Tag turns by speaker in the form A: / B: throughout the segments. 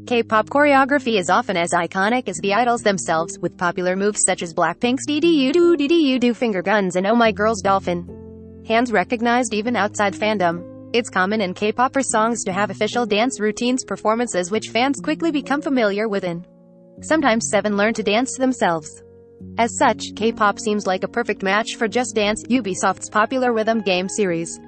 A: K-pop choreography is often as iconic as the idols themselves, with popular moves such as Blackpink's DDU-do finger guns and Oh My Girl's dolphin hands recognized even outside fandom. It's common in K-popper songs to have official dance routines performances which fans quickly become familiar with and sometimes even learn to dance themselves. As such, K-pop seems like a perfect match for Just Dance, Ubisoft's popular rhythm game series.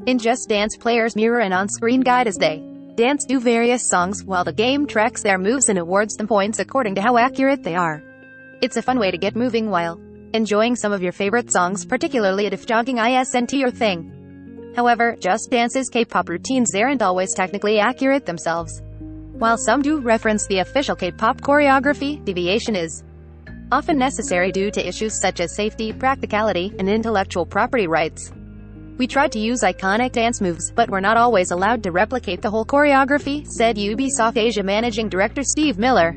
A: In Just Dance, players mirror an on-screen guide as they dance to various songs, while the game tracks their moves and awards them points according to how accurate they are. It's a fun way to get moving while enjoying some of your favorite songs, particularly if jogging isn't your thing. However, Just Dance's K-pop routines aren't always technically accurate themselves. While some do reference the official K-pop choreography, deviation is often necessary due to issues such as safety, practicality, and intellectual property rights. We tried to use iconic dance moves, but we're not always allowed to replicate the whole choreography, said Ubisoft Asia Managing Director Steve Miller,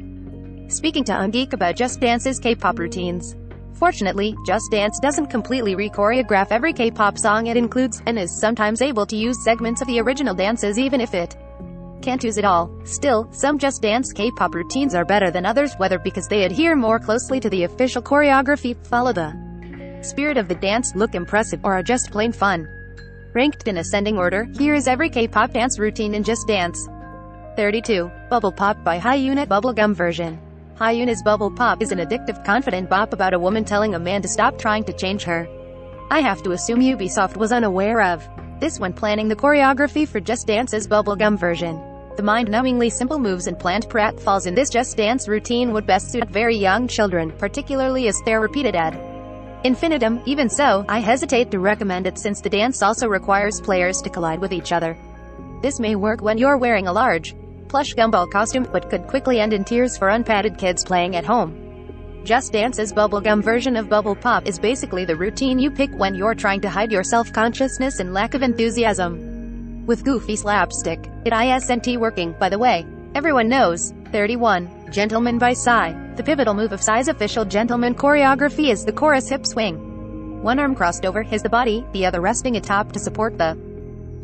A: speaking to Ungeek about Just Dance's K-pop routines. Fortunately, Just Dance doesn't completely re-choreograph every K-pop song it includes, and is sometimes able to use segments of the original dances even if it can't use it all. Still, some Just Dance K-pop routines are better than others, whether because they adhere more closely to the official choreography, follow the spirit of the dance, look impressive, or are just plain fun. Ranked in ascending order, here is every K-pop dance routine in Just Dance. 32. Bubble Pop by Hyunit Bubblegum version. Hyunit's Bubble Pop is an addictive, confident bop about a woman telling a man to stop trying to change her. I have to assume Ubisoft was unaware of this when planning the choreography for Just Dance's Bubblegum version. The mind-numbingly simple moves and planned pratfalls in this Just Dance routine would best suit very young children, particularly as they're repeated ad infinitum. Even so, I hesitate to recommend it since the dance also requires players to collide with each other. This may work when you're wearing a large, plush gumball costume, but could quickly end in tears for unpadded kids playing at home. Just Dance's Bubblegum version of Bubble Pop is basically the routine you pick when you're trying to hide your self-consciousness and lack of enthusiasm. With goofy slapstick, it isn't working, by the way. Everyone knows. 31. Gentleman by Psy. The pivotal move of Psy's official Gentleman choreography is the chorus hip swing. One arm crossed over his the body, the other resting atop to support the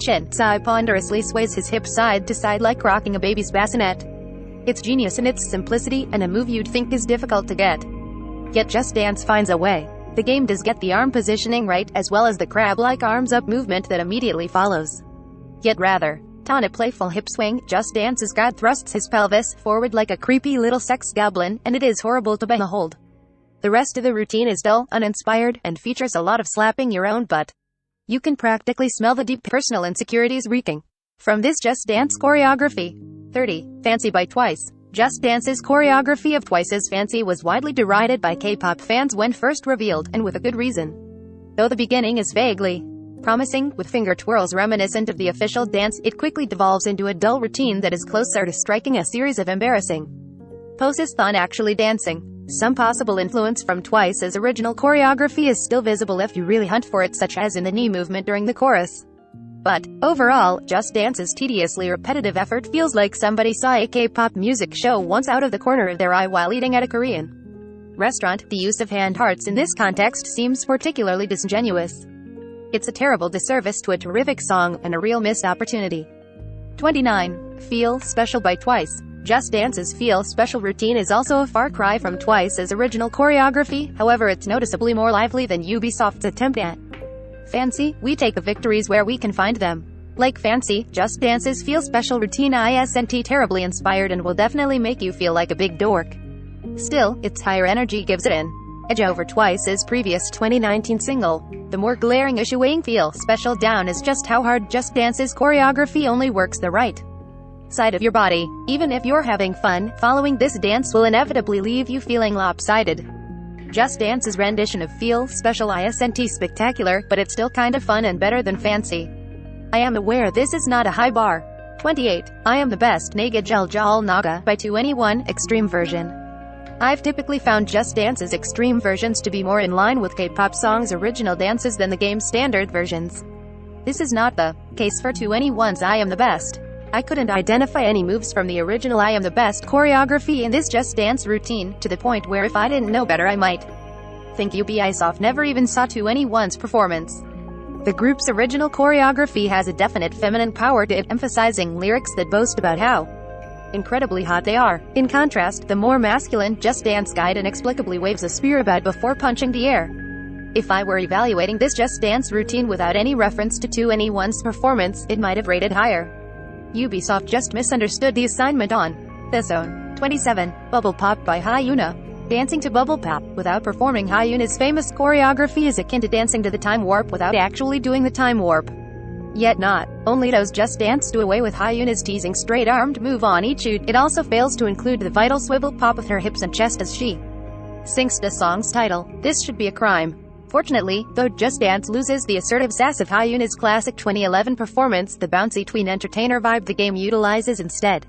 A: chin. Psy ponderously sways his hips side to side like rocking a baby's bassinet. It's genius in its simplicity, and a move you'd think is difficult to get. Yet Just Dance finds a way. The game does get the arm positioning right, as well as the crab-like arms up movement that immediately follows. Yet rather on a playful hip swing, Just Dance's god thrusts his pelvis forward like a creepy little sex goblin, and it is horrible to behold. The rest of the routine is dull, uninspired, and features a lot of slapping your own butt. You can practically smell the deep personal insecurities reeking from this Just Dance choreography. 30. Fancy by Twice. Just Dance's choreography of Twice's Fancy was widely derided by K-pop fans when first revealed, and with a good reason. Though the beginning is vaguely promising, with finger twirls reminiscent of the official dance, it quickly devolves into a dull routine that is closer to striking a series of embarrassing poses than actually dancing. Some possible influence from Twice's original choreography is still visible if you really hunt for it, such as in the knee movement during the chorus. But, overall, Just Dance's tediously repetitive effort feels like somebody saw a K-pop music show once out of the corner of their eye while eating at a Korean restaurant. The use of hand hearts in this context seems particularly disingenuous. It's a terrible disservice to a terrific song, and a real missed opportunity. 29. Feel Special by Twice. Just Dance's Feel Special routine is also a far cry from Twice's original choreography, however it's noticeably more lively than Ubisoft's attempt at Fancy. We take the victories where we can find them. Like Fancy, Just Dance's Feel Special routine isn't terribly inspired and will definitely make you feel like a big dork. Still, its higher energy gives it an edge over Twice's previous 2019 single. The more glaring issue weighing Feel Special down is just how hard Just Dance's choreography only works the right side of your body. Even if you're having fun, following this dance will inevitably leave you feeling lopsided. Just Dance's rendition of Feel Special isn't spectacular, but it's still kind of fun and better than Fancy. I am aware this is not a high bar. 28. I Am the Best Naga Jal Jal Naga by 2NE1 Extreme version. I've typically found Just Dance's extreme versions to be more in line with K-pop songs' original dances than the game's standard versions. This is not the case for 2NE1's I Am the Best. I couldn't identify any moves from the original I Am the Best choreography in this Just Dance routine, to the point where if I didn't know better I might think Ubisoft never even saw 2NE1's performance. The group's original choreography has a definite feminine power to it, emphasizing lyrics that boast about how incredibly hot they are. In contrast, the more masculine Just Dance guide inexplicably waves a spear about before punching the air. If I were evaluating this Just Dance routine without any reference to anyone's performance, it might have rated higher. Ubisoft just misunderstood the assignment on The Zone. 27. Bubble Pop by Hyuna. Dancing to Bubble Pop without performing Hyuna's famous choreography is akin to dancing to the time warp without actually doing the time warp. Yet not only does Just Dance do away with Hyuna's teasing straight-armed move on each shoot, it also fails to include the vital swivel pop with her hips and chest as she sings the song's title. This should be a crime. Fortunately, though Just Dance loses the assertive sass of Hyuna's classic 2011 performance, the bouncy tween entertainer vibe the game utilizes instead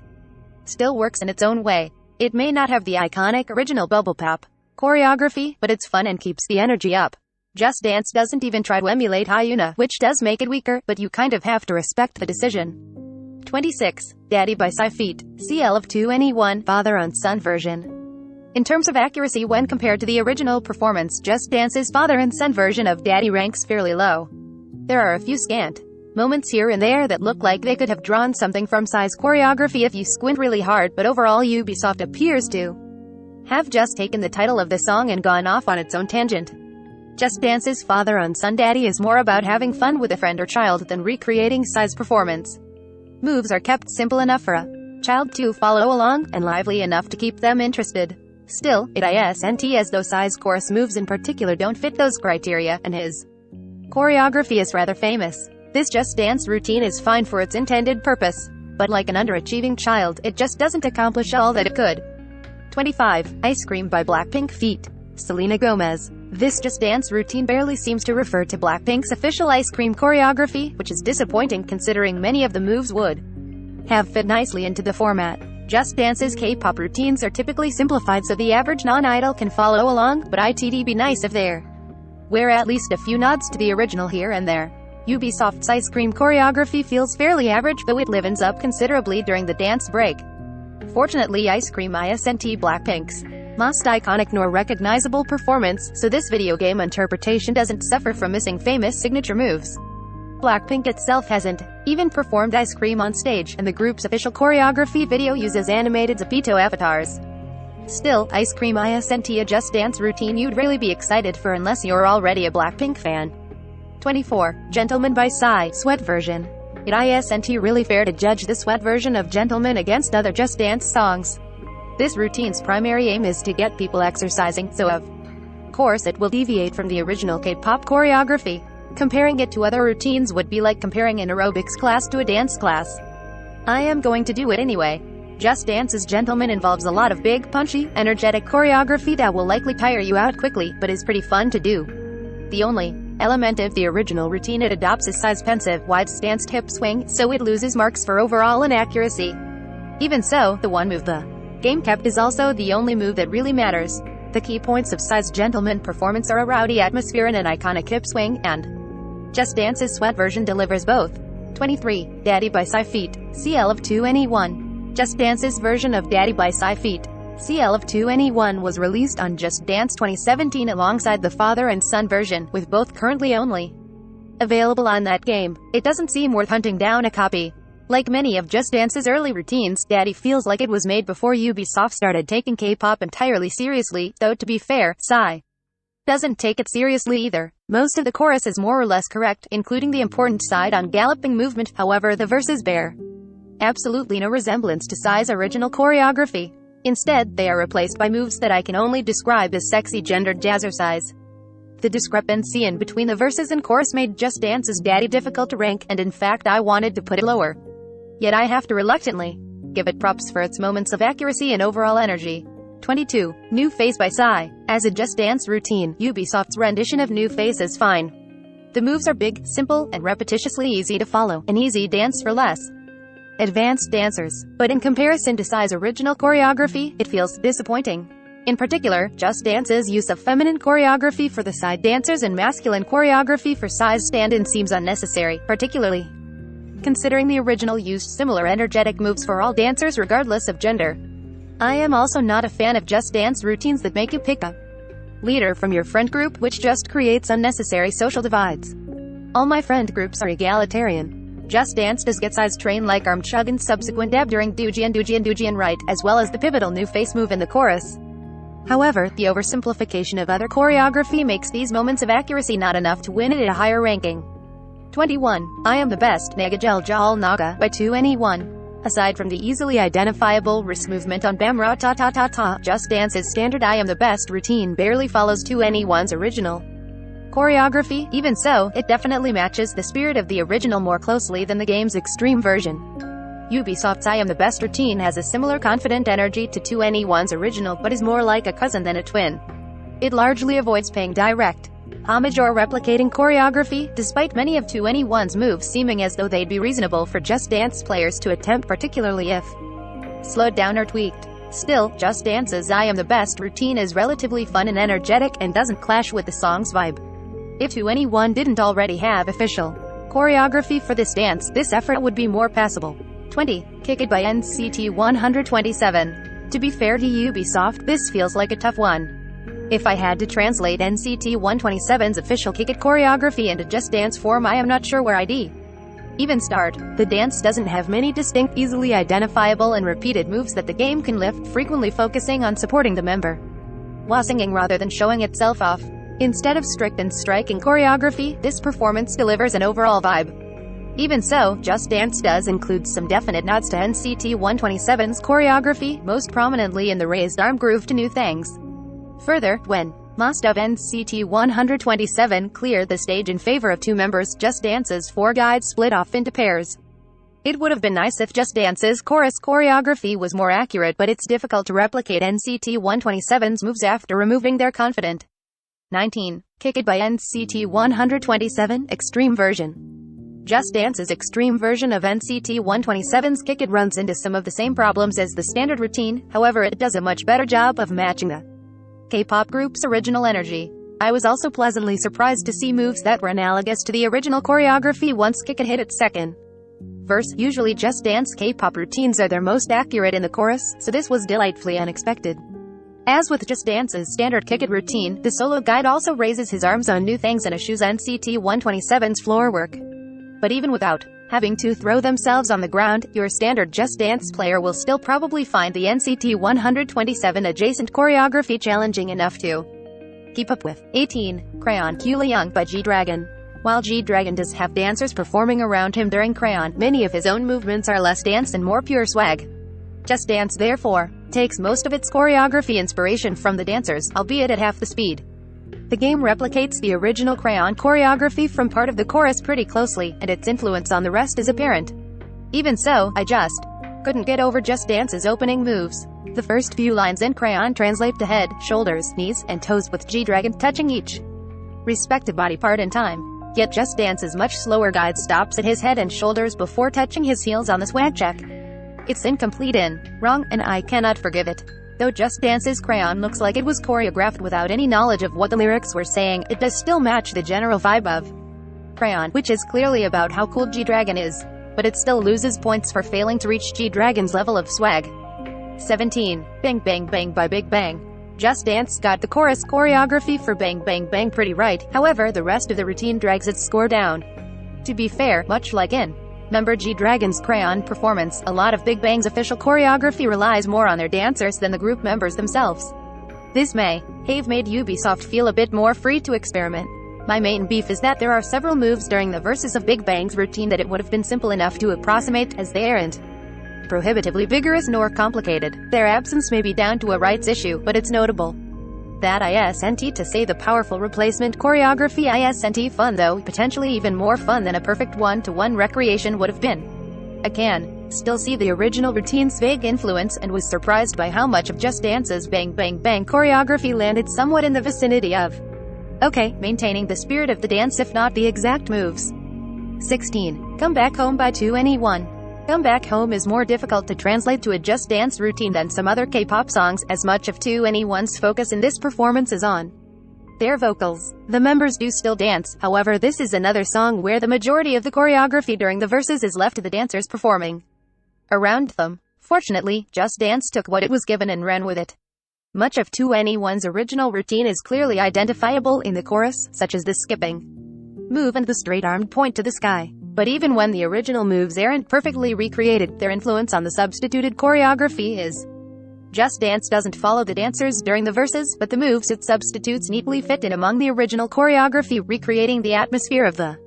A: still works in its own way. It may not have the iconic original Bubble Pop choreography, but it's fun and keeps the energy up. Just Dance doesn't even try to emulate Hyuna, which does make it weaker, but you kind of have to respect the decision. 26. Daddy by Feet. CL of 2NE1, father and son version. In terms of accuracy when compared to the original performance, Just Dance's father and son version of Daddy ranks fairly low. There are a few scant moments here and there that look like they could have drawn something from Psy's choreography if you squint really hard, but overall Ubisoft appears to have just taken the title of the song and gone off on its own tangent. Just Dance's father and son Daddy is more about having fun with a friend or child than recreating Psy's performance. Moves are kept simple enough for a child to follow along, and lively enough to keep them interested. Still, it isn't as though Psy's chorus moves in particular don't fit those criteria, and his choreography is rather famous. This Just Dance routine is fine for its intended purpose, but like an underachieving child, it just doesn't accomplish all that it could. 25. Ice Cream by Blackpink feat. Selena Gomez. This Just Dance routine barely seems to refer to Blackpink's official ice cream choreography, which is disappointing considering many of the moves would have fit nicely into the format. Just Dance's K-pop routines are typically simplified so the average non-idol can follow along, but it'd be nice if there were at least a few nods to the original here and there. Ubisoft's ice cream choreography feels fairly average, though it livens up considerably during the dance break. Fortunately, Ice Cream isn't Blackpink's most iconic nor recognizable performance, so this video game interpretation doesn't suffer from missing famous signature moves. Blackpink itself hasn't even performed Ice Cream on stage, and the group's official choreography video uses animated Zapito avatars. Still, Ice Cream isn't a Just Dance routine you'd really be excited for unless you're already a Blackpink fan. 24. Gentleman by Psy, Sweat version. It isn't really fair to judge the Sweat version of Gentleman against other Just Dance songs. This routine's primary aim is to get people exercising, so of course it will deviate from the original K-pop choreography. Comparing it to other routines would be like comparing an aerobics class to a dance class. I am going to do it anyway. Just Dance's Gentleman involves a lot of big, punchy, energetic choreography that will likely tire you out quickly, but is pretty fun to do. The only element of the original routine it adopts is Psy's pensive, wide-stanced hip swing, so it loses marks for overall inaccuracy. Even so, the one move the game kept is also the only move that really matters. The key points of Psy's Gentleman performance are a rowdy atmosphere and an iconic hip swing, and Just Dance's Sweat version delivers both. 23. Daddy by Psy feat. CL of 2NE1. Just Dance's version of Daddy by Psy feat. CL of 2NE1 was released on Just Dance 2017 alongside the father and son version, with both currently only available on that game. It doesn't seem worth hunting down a copy. Like many of Just Dance's early routines, Daddy feels like it was made before Ubisoft started taking K-pop entirely seriously, though to be fair, Psy doesn't take it seriously either. Most of the chorus is more or less correct, including the important side-on galloping movement, however the verses bear absolutely no resemblance to Psy's original choreography. Instead, they are replaced by moves that I can only describe as sexy gendered jazzercise. The discrepancy in between the verses and chorus made Just Dance's Daddy difficult to rank, and in fact I wanted to put it lower. Yet I have to reluctantly give it props for its moments of accuracy and overall energy. 22. New Face by Psy. As a Just Dance routine, Ubisoft's rendition of New Face is fine. The moves are big, simple, and repetitiously easy to follow, an easy dance for less advanced dancers. But in comparison to Psy's original choreography, it feels disappointing. In particular, Just Dance's use of feminine choreography for the side dancers and masculine choreography for Psy's stand-in seems unnecessary, particularly considering the original used similar energetic moves for all dancers regardless of gender. I am also not a fan of Just Dance routines that make you pick a leader from your friend group, which just creates unnecessary social divides. All my friend groups are egalitarian. Just Dance does get size train like arm chug and subsequent dab during Doogie and right, as well as the pivotal new face move in the chorus. However, the oversimplification of other choreography makes these moments of accuracy not enough to win it at a higher ranking. 21. I Am the Best, Nagajel Jal Naga, by 2NE1. Aside from the easily identifiable wrist movement on Bam Ra Ta Ta Ta Ta, Just Dance's standard I Am the Best routine barely follows 2NE1's original choreography. Even so, it definitely matches the spirit of the original more closely than the game's extreme version. Ubisoft's I Am the Best routine has a similar confident energy to 2NE1's original, but is more like a cousin than a twin. It largely avoids paying direct homage or replicating choreography, despite many of 2NE1's moves seeming as though they'd be reasonable for Just Dance players to attempt, particularly if slowed down or tweaked. Still, Just Dance's I Am the Best routine is relatively fun and energetic, and doesn't clash with the song's vibe. If 2NE1 didn't already have official choreography for this dance, this effort would be more passable. 20. Kick It by NCT 127. To be fair to Ubisoft, this feels like a tough one. If I had to translate NCT 127's official Kick It choreography into Just Dance form, I am not sure where I'd even start. The dance doesn't have many distinct, easily identifiable and repeated moves that the game can lift, frequently focusing on supporting the member while singing rather than showing itself off. Instead of strict and striking choreography, this performance delivers an overall vibe. Even so, Just Dance does include some definite nods to NCT 127's choreography, most prominently in the raised arm groove to New Things. Further, when most of NCT 127 cleared the stage in favor of two members, Just Dance's four guides split off into pairs. It would have been nice if Just Dance's chorus choreography was more accurate, but it's difficult to replicate NCT 127's moves after removing their confident. 19. Kick It by NCT 127, Extreme Version. Just Dance's extreme version of NCT 127's Kick It runs into some of the same problems as the standard routine, however it does a much better job of matching the K-pop group's original energy. I was also pleasantly surprised to see moves that were analogous to the original choreography once Kick It hit its second verse. Usually Just Dance K-pop routines are their most accurate in the chorus, so this was delightfully unexpected. As with Just Dance's standard Kick It routine, the solo guide also raises his arms on New Things and eschews NCT 127's floor work. But even without having to throw themselves on the ground, your standard Just Dance player will still probably find the NCT 127 adjacent choreography challenging enough to keep up with. 18. Crayon, Liang by G-Dragon. While G-Dragon does have dancers performing around him during Crayon, many of his own movements are less dance and more pure swag. Just Dance, therefore, takes most of its choreography inspiration from the dancers, albeit at half the speed. The game replicates the original Crayon choreography from part of the chorus pretty closely, and its influence on the rest is apparent. Even so, I just couldn't get over Just Dance's opening moves. The first few lines in Crayon translate to head, shoulders, knees, and toes, with G-Dragon touching each respective body part in time. Yet Just Dance's much slower guide stops at his head and shoulders before touching his heels on the swag check. It's incomplete and wrong, and I cannot forgive it. Though Just Dance's Crayon looks like it was choreographed without any knowledge of what the lyrics were saying, it does still match the general vibe of Crayon, which is clearly about how cool G-Dragon is. But it still loses points for failing to reach G-Dragon's level of swag. 17. Bang Bang Bang by Big Bang. Just Dance got the chorus choreography for Bang Bang Bang pretty right, however the rest of the routine drags its score down. To be fair, much like in member G-Dragon's Crayon performance, a lot of Big Bang's official choreography relies more on their dancers than the group members themselves. This may have made Ubisoft feel a bit more free to experiment. My main beef is that there are several moves during the verses of Big Bang's routine that it would have been simple enough to approximate, as they aren't prohibitively vigorous nor complicated. Their absence may be down to a rights issue, but it's notable that isn't to say the powerful replacement choreography isn't fun, though potentially even more fun than a perfect one-to-one recreation would have been. I can still see the original routine's vague influence, and was surprised by how much of Just Dance's Bang Bang Bang choreography landed somewhat in the vicinity of maintaining the spirit of the dance if not the exact moves. 16. Come Back Home by 2NE1. Come Back Home is more difficult to translate to a Just Dance routine than some other K-pop songs, as much of 2NE1's focus in this performance is on their vocals. The members do still dance, however this is another song where the majority of the choreography during the verses is left to the dancers performing around them. Fortunately, Just Dance took what it was given and ran with it. Much of 2NE1's original routine is clearly identifiable in the chorus, such as the skipping move and the straight-armed point to the sky. But even when the original moves aren't perfectly recreated, their influence on the substituted choreography is. Just Dance doesn't follow the dancers during the verses, but the moves it substitutes neatly fit in among the original choreography, recreating the atmosphere of the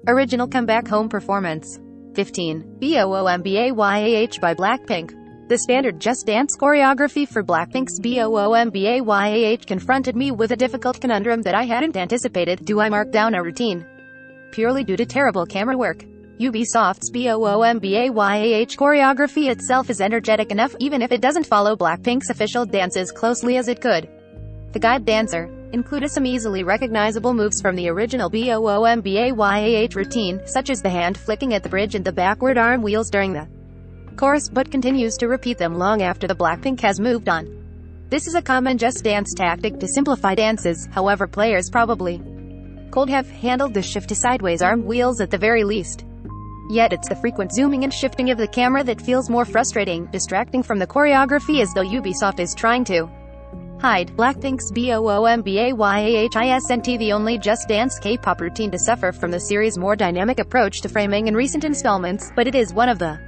A: original Comeback Home performance. 15. BOOMBAYAH by Blackpink. The standard Just Dance choreography for Blackpink's BOOMBAYAH confronted me with a difficult conundrum that I hadn't anticipated. Do I mark down a routine purely due to terrible camera work? Ubisoft's BOOMBAYAH choreography itself is energetic enough, even if it doesn't follow Blackpink's official dance as closely as it could. The guide dancer included some easily recognizable moves from the original BOOMBAYAH routine, such as the hand flicking at the bridge and the backward arm wheels during the chorus, but continues to repeat them long after the Blackpink has moved on. This is a common Just Dance tactic to simplify dances, however players probably could have handled the shift to sideways arm wheels at the very least. Yet it's the frequent zooming and shifting of the camera that feels more frustrating, distracting from the choreography, as though Ubisoft is trying to hide Blackpink's BOOMBAYAH isn't the only Just Dance K-pop routine to suffer from the series' more dynamic approach to framing in recent installments, but it is one of the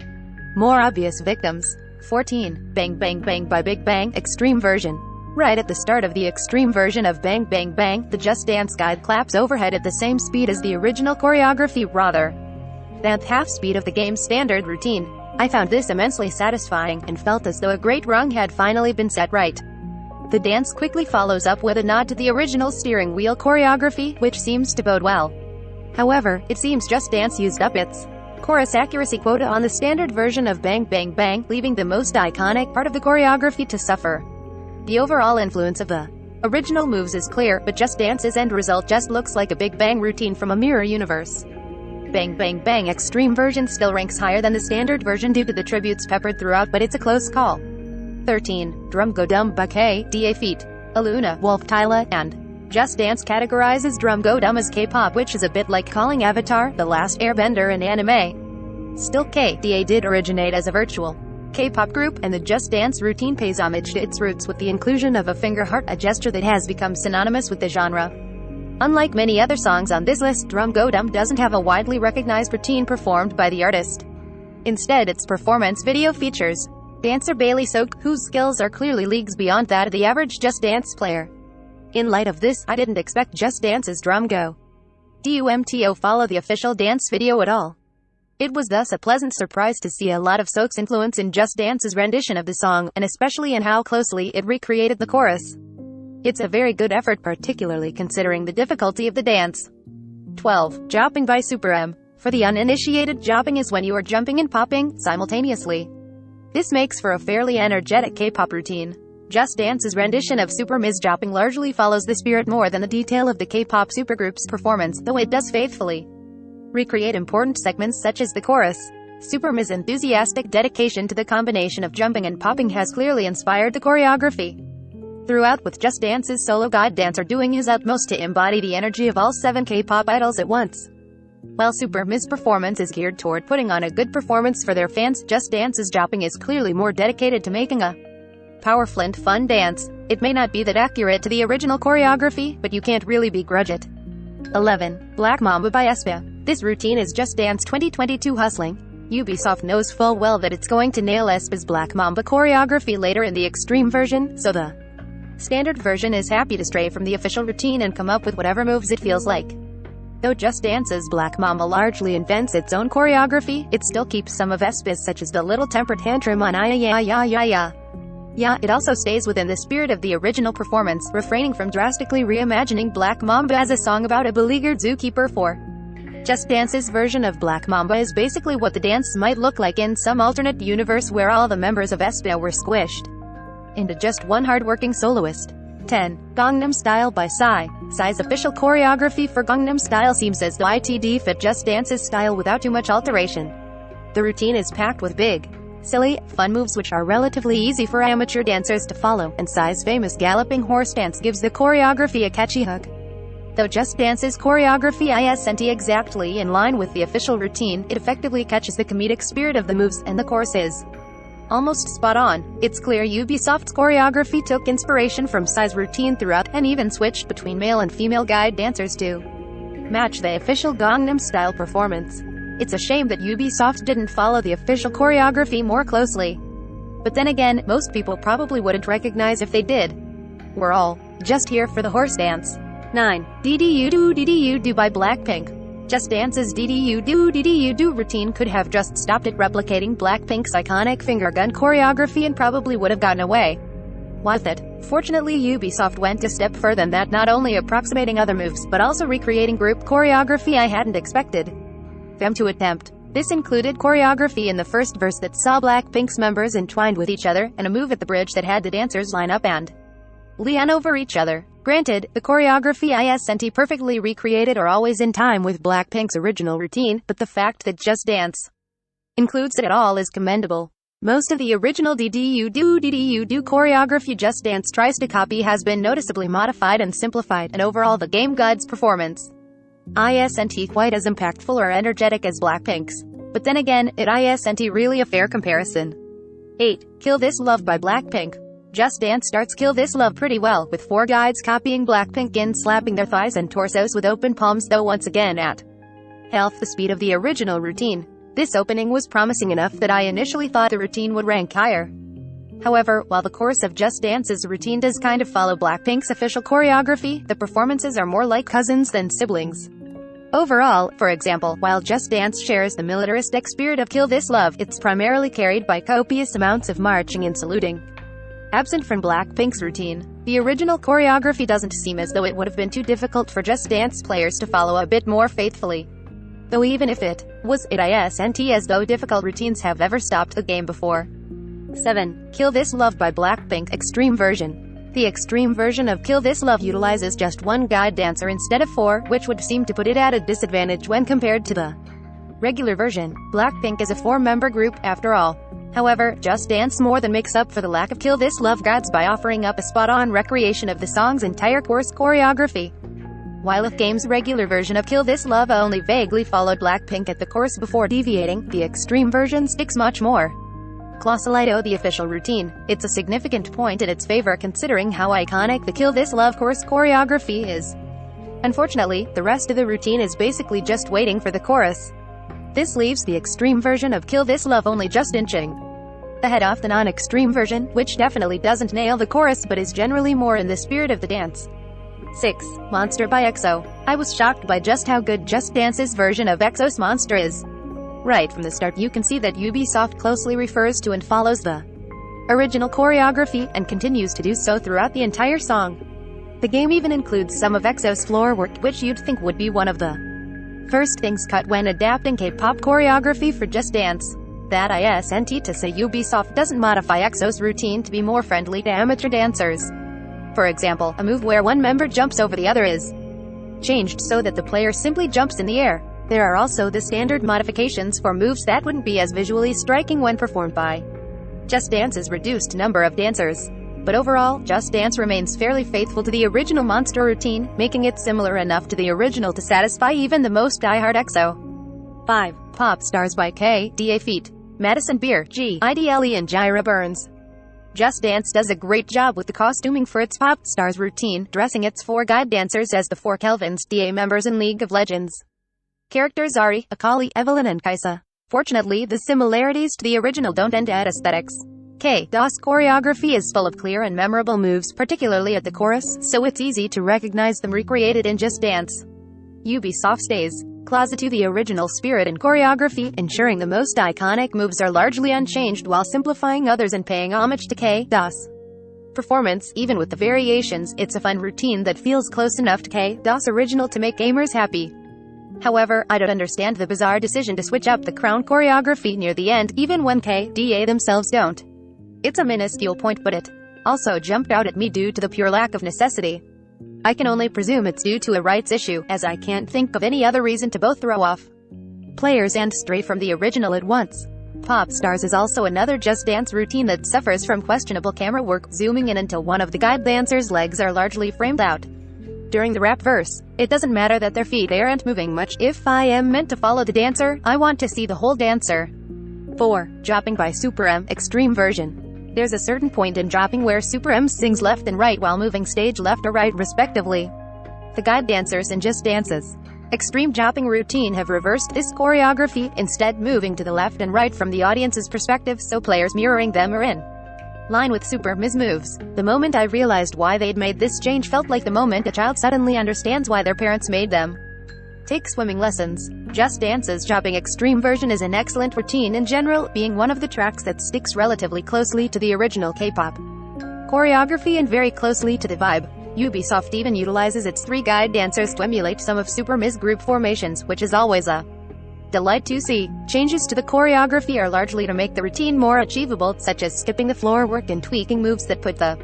A: more obvious victims. 14. Bang Bang Bang by Big Bang Extreme Version. Right at the start of the extreme version of Bang Bang Bang, the Just Dance guide claps overhead at the same speed as the original choreography, rather than half speed of the game's standard routine. I found this immensely satisfying, and felt as though a great rung had finally been set right. The dance quickly follows up with a nod to the original steering wheel choreography, which seems to bode well. However, it seems Just Dance used up its chorus accuracy quota on the standard version of Bang Bang Bang, leaving the most iconic part of the choreography to suffer. The overall influence of the original moves is clear, but Just Dance's end result just looks like a Big Bang routine from a mirror universe. Bang Bang Bang Extreme Version still ranks higher than the standard version due to the tributes peppered throughout, but it's a close call. 13. Drum Go Dumb by K.D.A. Feet. Aluna, Wolf Tyla, and Just Dance categorizes Drum Go Dumb as K-pop, which is a bit like calling Avatar The Last Airbender an anime. Still, K.D.A. did originate as a virtual K-pop group, and the Just Dance routine pays homage to its roots with the inclusion of a finger heart, a gesture that has become synonymous with the genre. Unlike many other songs on this list, Drum Go Dumb doesn't have a widely recognized routine performed by the artist. Instead, its performance video features dancer Bailey Sok, whose skills are clearly leagues beyond that of the average Just Dance player. In light of this, I didn't expect Just Dance's Drum Go Dumto follow the official dance video at all. It was thus a pleasant surprise to see a lot of Sok's influence in Just Dance's rendition of the song, and especially in how closely it recreated the chorus. It's a very good effort, particularly considering the difficulty of the dance. 12. Jopping by Super M. For the uninitiated, jopping is when you are jumping and popping simultaneously. This makes for a fairly energetic K-pop routine. Just Dance's rendition of Super M's jopping largely follows the spirit more than the detail of the K-pop supergroup's performance, though it does faithfully recreate important segments such as the chorus. Super M's enthusiastic dedication to the combination of jumping and popping has clearly inspired the choreography throughout, with Just Dance's solo guide dancer doing his utmost to embody the energy of all 7 K-pop idols at once. While Super M's performance is geared toward putting on a good performance for their fans, Just Dance's jopping is clearly more dedicated to making a powerful and fun dance. It may not be that accurate to the original choreography, but you can't really begrudge it. 11. Black Mamba by Espa. This routine is Just Dance 2022 hustling. Ubisoft knows full well that it's going to nail Espa's Black Mamba choreography later in the extreme version, so the standard version is happy to stray from the official routine and come up with whatever moves it feels like. Though Just Dance's Black Mamba largely invents its own choreography, it still keeps some of Espa's, such as the little temper tantrum on Yeah, it also stays within the spirit of the original performance, refraining from drastically reimagining Black Mamba as a song about a beleaguered zookeeper. 4. Just Dance's version of Black Mamba is basically what the dance might look like in some alternate universe where all the members of Espa were squished into just one hardworking soloist. 10. Gangnam Style by Psy. Psy's official choreography for Gangnam Style seems as though it fit Just Dance's style without too much alteration. The routine is packed with big, silly, fun moves which are relatively easy for amateur dancers to follow, and Psy's famous galloping horse dance gives the choreography a catchy hook. Though Just Dance's choreography isn't exactly in line with the official routine, it effectively catches the comedic spirit of the moves, and the chorus is almost spot on. It's clear Ubisoft's choreography took inspiration from Psy's routine throughout, and even switched between male and female guide dancers to match the official Gangnam Style performance. It's a shame that Ubisoft didn't follow the official choreography more closely. But then again, most people probably wouldn't recognize if they did. We're all just here for the horse dance. 9. DDU-Do by Blackpink. Just Dance's DDU-Do routine could have just stopped at replicating Blackpink's iconic finger gun choreography and probably would have gotten away with it. Fortunately, Ubisoft went a step further than that, not only approximating other moves, but also recreating group choreography I hadn't expected them to attempt. This included choreography in the first verse that saw Blackpink's members entwined with each other, and a move at the bridge that had the dancers line up and Liang over each other. Granted, the choreography isn't perfectly recreated or always in time with Blackpink's original routine, but the fact that Just Dance includes it at all is commendable. Most of the original DDU-Do choreography Just Dance tries to copy has been noticeably modified and simplified, and overall the game guide's performance isn't quite as impactful or energetic as Blackpink's. But then again, it isn't really a fair comparison. 8. Kill This Love by Blackpink. Just Dance starts Kill This Love pretty well, with 4 guides copying Blackpink in slapping their thighs and torsos with open palms, though once again at half the speed of the original routine. This opening was promising enough that I initially thought the routine would rank higher. However, while the course of Just Dance's routine does kind of follow Blackpink's official choreography, the performances are more like cousins than siblings. Overall, for example, while Just Dance shares the militaristic spirit of Kill This Love, it's primarily carried by copious amounts of marching and saluting. Absent from Blackpink's routine, the original choreography doesn't seem as though it would have been too difficult for Just Dance players to follow a bit more faithfully. Though even if it was, it isn't as though difficult routines have ever stopped the game before. 7. Kill This Love by Blackpink Extreme Version. The extreme version of Kill This Love utilizes just 1 guide dancer instead of 4, which would seem to put it at a disadvantage when compared to the regular version. Blackpink is a 4-member group, after all. However, Just Dance more than makes up for the lack of Kill This Love guides by offering up a spot-on recreation of the song's entire course choreography. While the game's regular version of Kill This Love only vaguely followed Blackpink at the course before deviating, the extreme version sticks much more closely to the official routine. It's a significant point in its favor considering how iconic the Kill This Love course choreography is. Unfortunately, the rest of the routine is basically just waiting for the chorus. This leaves the extreme version of Kill This Love only just inching ahead of the non-extreme version, which definitely doesn't nail the chorus but is generally more in the spirit of the dance. 6. Monster by EXO. I was shocked by just how good Just Dance's version of EXO's Monster is. Right from the start you can see that Ubisoft closely refers to and follows the original choreography, and continues to do so throughout the entire song. The game even includes some of EXO's floor work, which you'd think would be one of the first things cut when adapting K-pop choreography for Just Dance. That isn't to say Ubisoft doesn't modify EXO's routine to be more friendly to amateur dancers. For example, a move where one member jumps over the other is changed so that the player simply jumps in the air. There are also the standard modifications for moves that wouldn't be as visually striking when performed by Just Dance's reduced number of dancers. But overall, Just Dance remains fairly faithful to the original Monster routine, making it similar enough to the original to satisfy even the most diehard EXO. 5. Pop Stars by K.D.A. Feet. Madison Beer, G.I.D.L.E. and Jira Burns. Just Dance does a great job with the costuming for its Pop Stars routine, dressing its 4 guide dancers as the 4 Kelvins, DA members in League of Legends. Characters Ari, Akali, Evelyn and Kaisa. Fortunately, the similarities to the original don't end at aesthetics. K.D.A.'s choreography is full of clear and memorable moves, particularly at the chorus, so it's easy to recognize them recreated in Just Dance. Ubisoft stays closer to the original spirit and choreography, ensuring the most iconic moves are largely unchanged while simplifying others and paying homage to K.D.A.'s performance. Even with the variations, it's a fun routine that feels close enough to K.D.A.'s original to make gamers happy. However, I don't understand the bizarre decision to switch up the crown choreography near the end, even when K.D.A. themselves don't. It's a minuscule point, but it also jumped out at me due to the pure lack of necessity. I can only presume it's due to a rights issue, as I can't think of any other reason to both throw off players and stray from the original at once. Pop Stars is also another Just Dance routine that suffers from questionable camera work, zooming in until one of the guide dancers' legs are largely framed out. During the rap verse, it doesn't matter that their feet aren't moving much. If I am meant to follow the dancer, I want to see the whole dancer. 4. Dropping by Super M, Extreme Version. There's a certain point in dropping where Super M sings left and right while moving stage left or right respectively. The guide dancers in Just Dance's Extreme Chopping routine have reversed this choreography, instead moving to the left and right from the audience's perspective so players mirroring them are in line with Super Ms moves. The moment I realized why they'd made this change felt like the moment a child suddenly understands why their parents made them take swimming lessons. Just Dance's chopping extreme version is an excellent routine in general, being one of the tracks that sticks relatively closely to the original K-pop choreography and very closely to the vibe. Ubisoft even utilizes its 3 guide dancers to emulate some of Super Ms group formations, which is always a delight to see. Changes to the choreography are largely to make the routine more achievable, such as skipping the floor work and tweaking moves that put the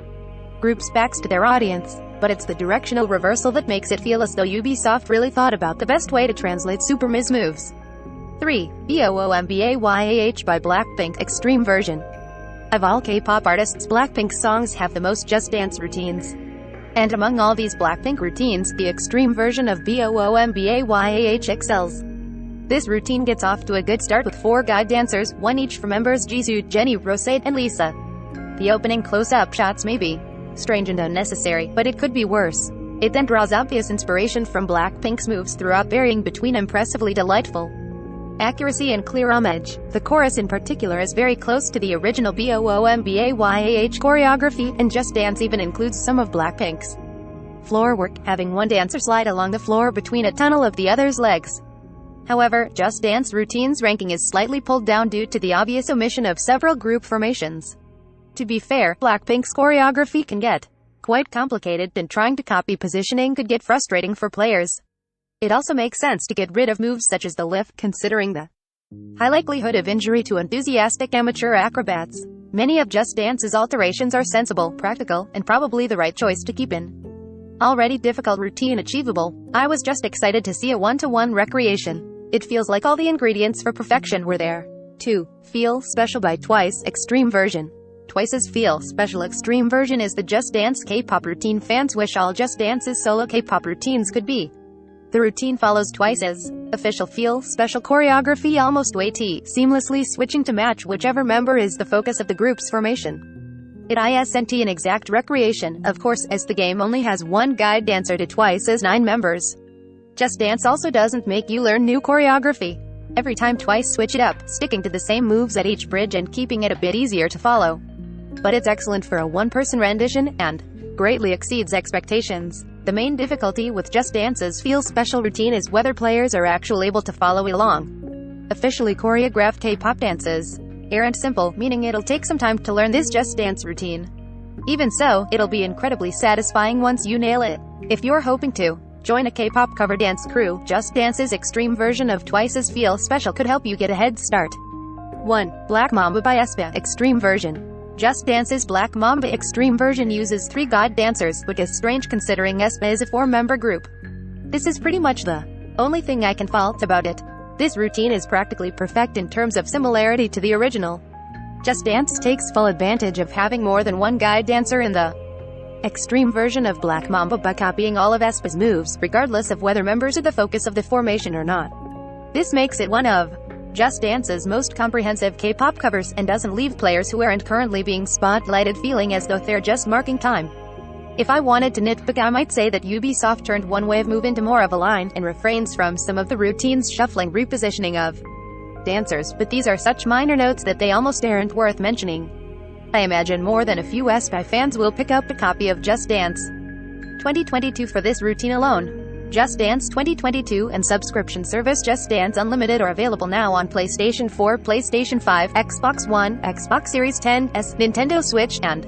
A: group's backs to their audience. But it's the directional reversal that makes it feel as though Ubisoft really thought about the best way to translate Super Ms moves. 3. BOOMBAYAH by Blackpink Extreme Version. Of all K-pop artists, Blackpink's songs have the most Just Dance routines. And among all these Blackpink routines, the extreme version of BOOMBAYAH excels. This routine gets off to a good start with 4 guide dancers, 1 each for members Jisoo, Jennie, Rose, and Lisa. The opening close-up shots may be strange and unnecessary, but it could be worse. It then draws obvious inspiration from Blackpink's moves throughout, varying between impressively delightful accuracy and clear homage. The chorus in particular is very close to the original BOOMBAYAH choreography, and Just Dance even includes some of Blackpink's floor work, having one dancer slide along the floor between a tunnel of the other's legs. However, Just Dance routine's ranking is slightly pulled down due to the obvious omission of several group formations. To be fair, Blackpink's choreography can get quite complicated, and trying to copy positioning could get frustrating for players. It also makes sense to get rid of moves such as the lift, considering the high likelihood of injury to enthusiastic amateur acrobats. Many of Just Dance's alterations are sensible, practical, and probably the right choice to keep an already difficult routine achievable. I was just excited to see a one-to-one recreation. It feels like all the ingredients for perfection were there. 2. Feel Special by Twice Extreme Version. Twice's Feel Special Extreme Version is the Just Dance K-pop routine fans wish all Just Dance's solo K-pop routines could be. The routine follows Twice's official Feel Special choreography almost seamlessly switching to match whichever member is the focus of the group's formation. It isn't an exact recreation, of course, as the game only has 1 guide dancer to Twice's 9 members. Just Dance also doesn't make you learn new choreography every time. Twice switch it up, sticking to the same moves at each bridge and keeping it a bit easier to follow. But it's excellent for a one-person rendition, and greatly exceeds expectations. The main difficulty with Just Dance's Feel Special routine is whether players are actually able to follow along. Officially choreographed K-pop dances aren't simple, meaning it'll take some time to learn this Just Dance routine. Even so, it'll be incredibly satisfying once you nail it. If you're hoping to join a K-pop cover dance crew, Just Dance's extreme version of Twice's Feel Special could help you get a head start. 1. Black Mamba by Espa Extreme Version. Just Dance's Black Mamba Extreme Version uses 3 guide dancers, which is strange considering Espa is a 4-member group. This is pretty much the only thing I can fault about it. This routine is practically perfect in terms of similarity to the original. Just Dance takes full advantage of having more than 1 guide dancer in the extreme version of Black Mamba by copying all of Espa's moves, regardless of whether members are the focus of the formation or not. This makes it one of Just Dance's most comprehensive K-pop covers, and doesn't leave players who aren't currently being spotlighted feeling as though they're just marking time. If I wanted to nitpick, I might say that Ubisoft turned one wave move into more of a line, and refrains from some of the routine's shuffling repositioning of dancers, but these are such minor notes that they almost aren't worth mentioning. I imagine more than a few Espa fans will pick up a copy of Just Dance 2022 for this routine alone. Just Dance 2022 and subscription service Just Dance Unlimited are available now on PlayStation 4, PlayStation 5, Xbox One, Xbox Series X, Nintendo Switch, and